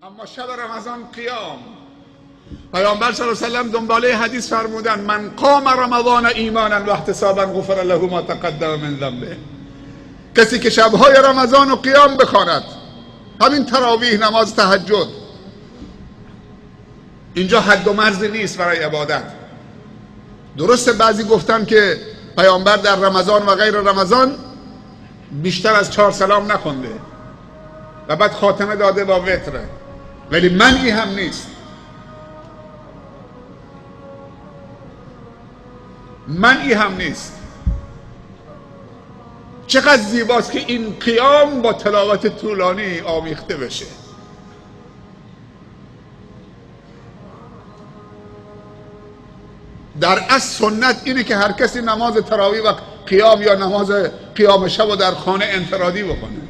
اما شب رمضان قیام، پیامبر صلی الله علیه و سلم دنباله حدیث فرمودن من قام رمضان ایمانا و احتسابا غفر له ما تقدم من ذنبه. کسی که شبهای رمضان و قیام بخواند، همین تراویح، نماز تهجد، اینجا حد و مرزی نیست برای عبادت. درسته بعضی گفتن که پیامبر در رمضان و غیر رمضان بیشتر از 4 سلام نخونده و بعد خاتمه داده با وتر، ولی منعی هم نیست. منعی هم نیست. چقدر زیباست که این قیام با تلاوت طولانی آمیخته بشه. در اصل سنت اینه که هر کسی نماز تراویح و قیام یا نماز قیام شب رو در خانه انفرادی بکنه،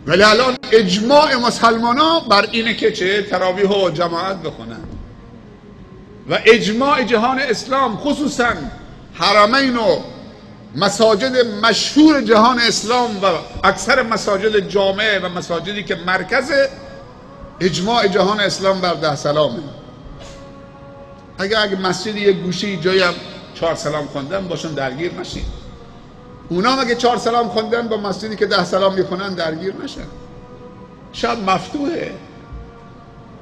ولی الان اجماع مسلمانا بر اینه که چه تراویح و جماعت بکنن و اجماع جهان اسلام، خصوصا حرمین و مساجد مشهور جهان اسلام و اکثر مساجد جامعه و مساجدی که مرکز اجماع جهان اسلام بر 10 سلامه. اگه مسجدی یک گوشی جایی هم 4 سلام خوندن باشون درگیر نشین. اونا هم اگه 4 سلام خوندن با مسجدی که 10 سلام میخونن درگیر نشن. شب مفتوحه،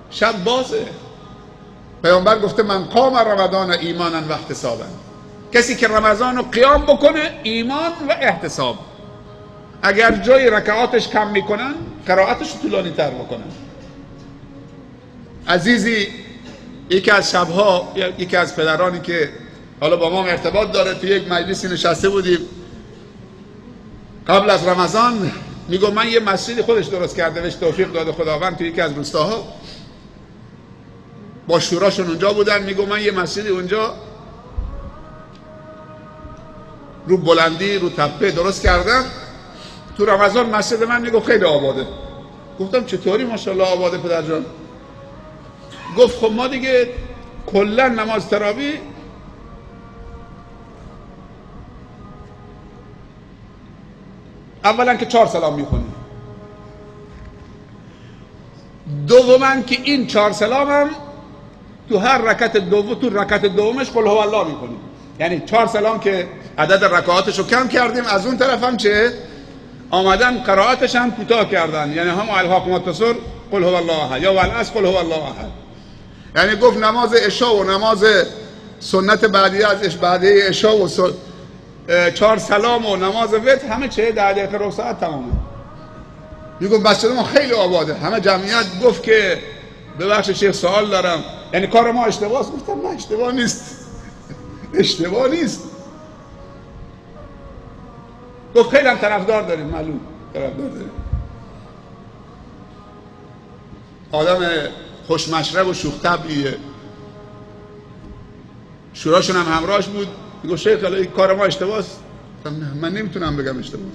شب بازه. پیامبر گفته من قام رمضان ایمانا و احتسابا. کسی که رمضان رو قیام بکنه ایمان و احتساب، اگر جای رکعاتش کم میکنن قرائتش رو طولانی تر بکنن. عزیزی یکی از شبها یکی از پدرانی که حالا با ما ارتباط داره تو یک مجلسی نشسته بودیم قبل از رمضان، میگو من یه مسجدی خودش درست کرده، بهش توفیق داده خداوند، تو یکی از روستاها با شوراشون اونجا بودن. میگو من یه مسجدی اونجا رو بلندی رو تپه درست کردم، تو رمضان مسجد من میگو خیلی آباده. گفتم چطوری ماشاءالله آباده پدر جان؟ گفت خب ما دیگه کلا نماز تراویح اولا که 4 سلام میخونیم، دوما که این 4 سلام هم تو هر رکعت دومش قل هو الله میکنیم. یعنی 4 سلام که عدد رکعاتش رو کم کردیم، از اون طرف هم چه آمدن قرائتش هم کوتاه کردن، یعنی هم الهاکم التکاثر قل هو الله احد یا والعصر قل هو الله احد. یعنی گفت نماز عشا و نماز سنت بعدیه از بعدیه عشا و 4 سلام و نماز وتر همه چه 10 دقیقه ربع ساعت تمامه. میگم مسجد ما خیلی آباده. همه جمعیت گفت که ببخشید شیخ سوال دارم، یعنی کار ما اشتباهه؟ گفتم نه اشتباه نیست، اشتباه نیست. گفت خیلی هم طرفدار داریم، معلوم طرفدار داریم. آدم خوشمشرب و شوخ طبعیه. شوراشون هم همراهش بود. میگه شیخ الان کار ما اشتباهه؟ من نمیتونم بگم اشتباهه.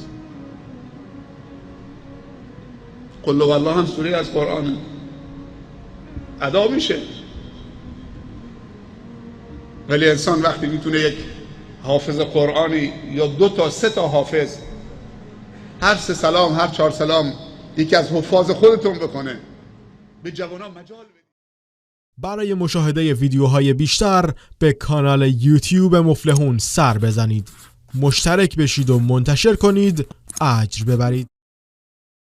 قل هو الله هم سوره از قرآنه، ادا میشه. ولی انسان وقتی میتونه یک حافظ قرآنی یا 2 تا 3 تا حافظ هر 3 سلام هر 4 سلام یکی از حفاظ خودتون بکنه، به جوانان مجال بدید. برای مشاهده ویدیوهای بیشتر به کانال یوتیوب مفلحون سر بزنید، مشترک بشید و منتشر کنید، اجر ببرید.